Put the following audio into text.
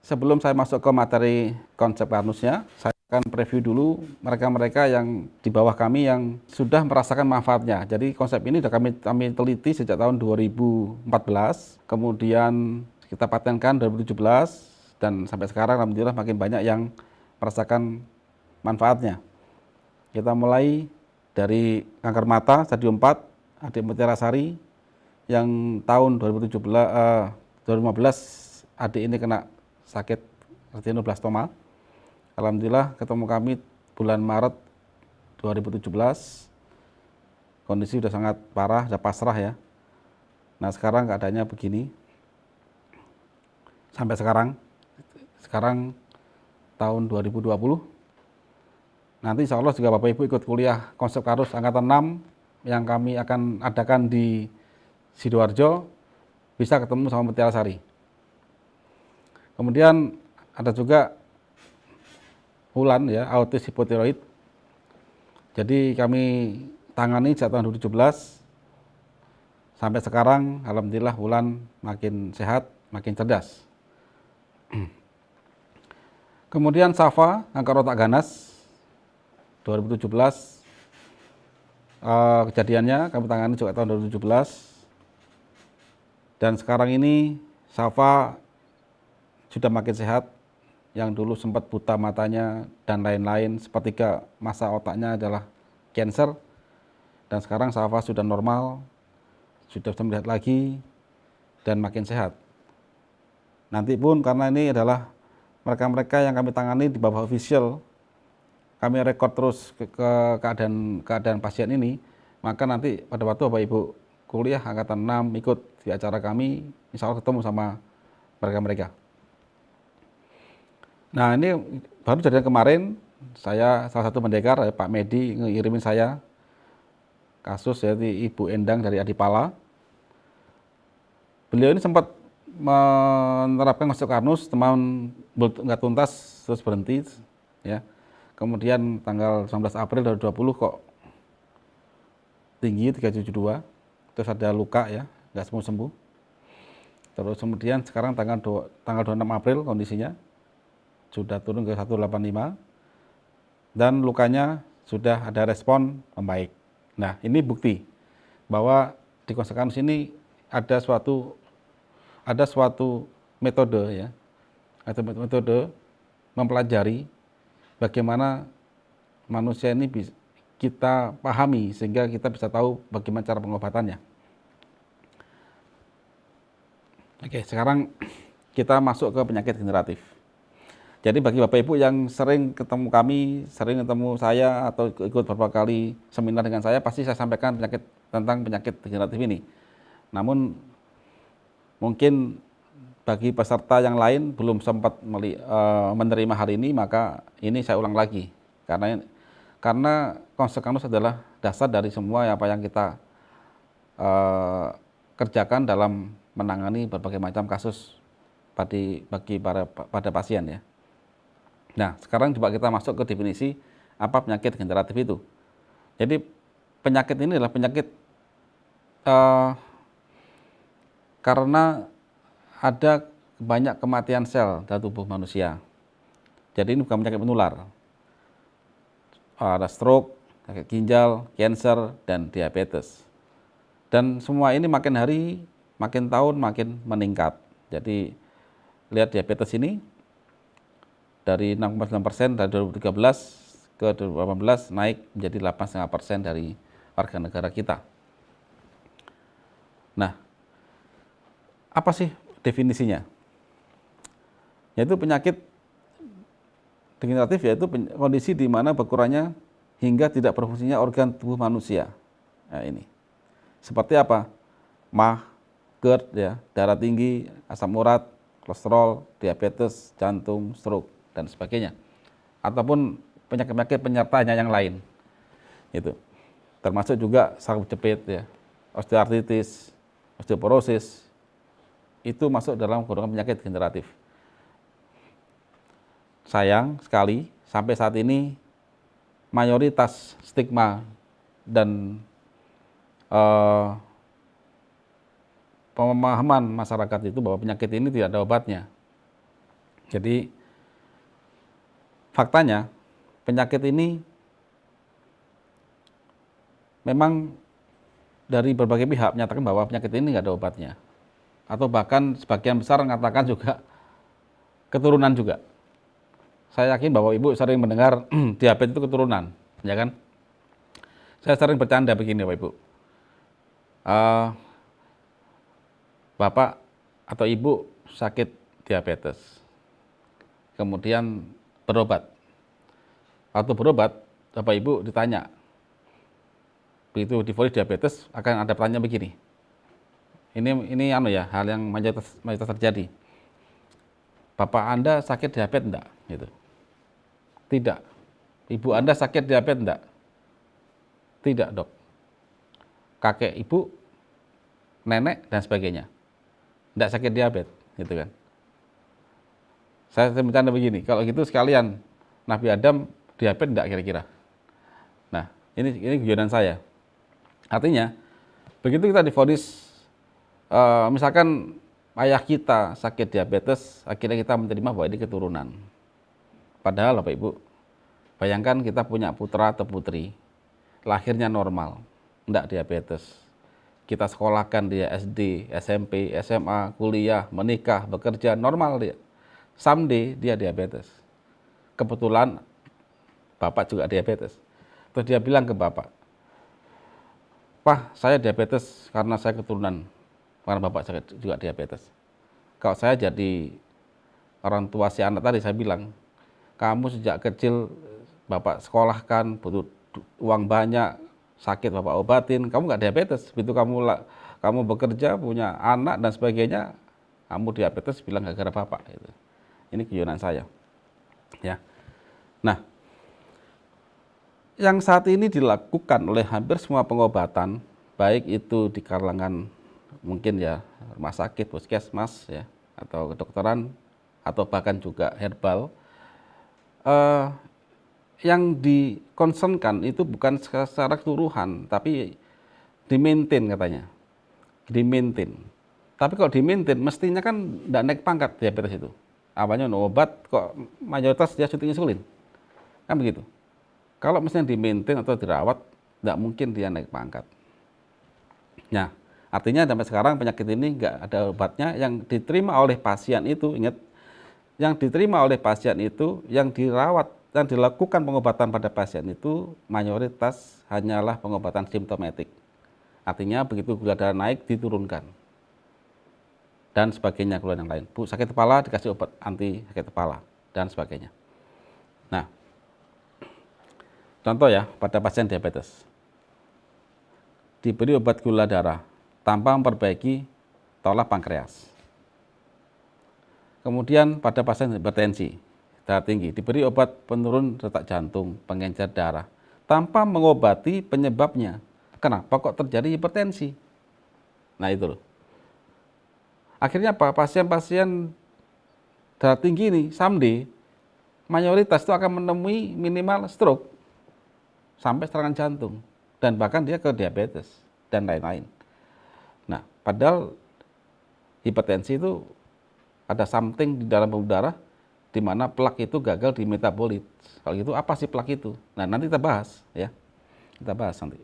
sebelum saya masuk ke materi konsep Karnusnya, saya akan preview dulu mereka-mereka yang di bawah kami yang sudah merasakan manfaatnya. Jadi konsep ini sudah kami teliti sejak tahun 2014, kemudian kita patenkan 2017, dan sampai sekarang alhamdulillah makin banyak yang merasakan manfaatnya. Kita mulai dari kanker mata stadium 4, adik Mutiara Sari, yang tahun 2015 adik ini kena sakit retinoblastoma. Alhamdulillah ketemu kami bulan Maret 2017, kondisi sudah sangat parah, sudah pasrah ya. Nah sekarang keadaannya begini, sampai sekarang tahun 2020, nanti insya Allah juga Bapak Ibu ikut kuliah konsep Karnus angkatan 6 yang kami akan adakan di Sidoarjo, bisa ketemu sama Mutiara Sari. Kemudian ada juga Wulan ya, autis hipotiroid. Jadi kami tangani sejak tahun 2017 sampai sekarang, alhamdulillah Wulan makin sehat, makin cerdas. Kemudian Safa, kanker otak ganas, 2017 kejadiannya kami tangani juga tahun 2017. Dan sekarang ini Safa sudah makin sehat, yang dulu sempat buta matanya dan lain-lain, sepertiga masa otaknya adalah cancer, dan sekarang Safa sudah normal, sudah bisa melihat lagi, dan makin sehat. Nanti pun karena ini adalah mereka-mereka yang kami tangani di bawah official, kami rekod terus ke keadaan pasien ini, maka nanti pada waktu Bapak Ibu kuliah angkatan 6 ikut di acara kami, insya Allah ketemu sama mereka-mereka. Nah ini baru kejadian kemarin, saya salah satu pendekar, Pak Medi, ngirimin saya kasus ya, Ibu Endang dari Adipala. Beliau ini sempat menerapkan konsep Karnus, teman nggak tuntas, terus berhenti ya. Kemudian tanggal 19 April 2020 kok tinggi 372, terus ada luka ya, nggak sembuh-sembuh. Terus kemudian sekarang tanggal 26 April kondisinya sudah turun ke 185, dan lukanya sudah ada respon membaik. Nah ini bukti bahwa di konsep Karnus ini ada suatu metode ya, atau metode mempelajari bagaimana manusia ini kita pahami sehingga kita bisa tahu bagaimana cara pengobatannya. Oke, sekarang kita masuk ke penyakit degeneratif. Jadi bagi Bapak Ibu yang sering ketemu kami, sering ketemu saya atau ikut beberapa kali seminar dengan saya, pasti saya sampaikan tentang penyakit degeneratif ini. Namun mungkin bagi peserta yang lain belum sempat menerima hal ini, maka ini saya ulang lagi. Karena konsep Karnus adalah dasar dari semua apa yang kita kerjakan dalam menangani berbagai macam kasus pada pasien ya. Nah, sekarang coba kita masuk ke definisi apa penyakit degeneratif itu. Jadi penyakit ini adalah penyakit karena ada banyak kematian sel dalam tubuh manusia. Jadi ini bukan penyakit menular. Ada stroke, sakit ginjal, cancer, dan diabetes. Dan semua ini makin hari, makin tahun, makin meningkat. Jadi lihat diabetes ini, dari 6,9% dari 2013 ke 2018 naik menjadi 8,5% dari warga negara kita. Nah, apa sih definisinya? Yaitu penyakit degeneratif, yaitu kondisi di mana berkurangnya hingga tidak berfungsinya organ tubuh manusia. Nah, ini seperti apa? MAH, GERD, ya, darah tinggi, asam urat, kolesterol, diabetes, jantung, stroke, dan sebagainya. Ataupun penyakit-penyakit penyertanya yang lain. Itu termasuk juga saraf jepit, ya, osteoartritis, osteoporosis, itu masuk dalam golongan penyakit degeneratif. Sayang sekali, sampai saat ini mayoritas stigma dan pemahaman masyarakat itu bahwa penyakit ini tidak ada obatnya. Jadi faktanya penyakit ini memang dari berbagai pihak menyatakan bahwa penyakit ini nggak ada obatnya. Atau bahkan sebagian besar mengatakan juga keturunan juga. Saya yakin bahwa Ibu sering mendengar diabetes itu keturunan, ya kan? Saya sering bercanda begini Bapak Ibu. Bapak atau Ibu sakit diabetes, kemudian berobat. Waktu berobat, Bapak Ibu ditanya, begitu divonis diabetes akan ada pertanyaan begini. Ini hal yang mayoritas terjadi. Bapak Anda sakit diabetes enggak? Gitu. Tidak. Ibu Anda sakit diabetes enggak? Tidak, Dok. Kakek Ibu, nenek dan sebagainya enggak sakit diabetes, gitu kan. Saya bercanda begini, kalau gitu sekalian Nabi Adam diabetes enggak kira-kira? Nah, ini guyonan saya. Artinya, begitu kita divonis, misalkan ayah kita sakit diabetes, akhirnya kita menerima bahwa ini keturunan. Padahal Bapak Ibu, bayangkan kita punya putra atau putri, lahirnya normal, enggak diabetes. Kita sekolahkan dia SD, SMP, SMA, kuliah, menikah, bekerja, normal dia. Someday dia diabetes. Kebetulan Bapak juga diabetes. Terus dia bilang ke Bapak, "Pak, saya diabetes karena saya keturunan, karena Bapak juga diabetes." Kalau saya jadi orang tua si anak tadi, saya bilang, "Kamu sejak kecil Bapak sekolahkan, butuh uang banyak, sakit Bapak obatin, kamu nggak diabetes. Begitu kamu bekerja, punya anak dan sebagainya, kamu diabetes, bilang gara-gara Bapak." Gitu. Ini guyonan saya. Ya. Nah, yang saat ini dilakukan oleh hampir semua pengobatan, baik itu di kalangan mungkin ya rumah sakit, puskesmas ya, atau kedokteran, atau bahkan juga herbal, yang dikonsenkan itu bukan secara keseluruhan, tapi di-maintain katanya. Di-maintain. Tapi kalau di-maintain, mestinya kan tidak naik pangkat diabetes itu. Awalnya obat, kok mayoritas dia suntik insulin. Kan begitu. Kalau misalnya di-maintain atau dirawat, tidak mungkin dia naik pangkat. Nah, artinya sampai sekarang penyakit ini nggak ada obatnya. Yang diterima oleh pasien itu, ingat, yang diterima oleh pasien itu, yang dirawat, yang dilakukan pengobatan pada pasien itu, mayoritas hanyalah pengobatan simptomatik. Artinya begitu gula darah naik, diturunkan. Dan sebagainya, keluhan yang lain. Bu, sakit kepala, dikasih obat anti sakit kepala, dan sebagainya. Nah, contoh ya, pada pasien diabetes. Diberi obat gula darah, tanpa memperbaiki tolak pankreas. Kemudian pada pasien hipertensi, darah tinggi, diberi obat penurun detak jantung, pengencer darah, tanpa mengobati penyebabnya. Kenapa kok terjadi hipertensi? Nah itu loh. Akhirnya apa? Pasien-pasien darah tinggi ini, someday, mayoritas itu akan menemui minimal stroke, sampai serangan jantung, dan bahkan dia ke diabetes, dan lain-lain. Nah, padahal hipertensi itu ada something di dalam pembuluh darah di mana plak itu gagal di metabolit. Kalau gitu apa sih plak itu? Nah, nanti kita bahas ya. Kita bahas nanti.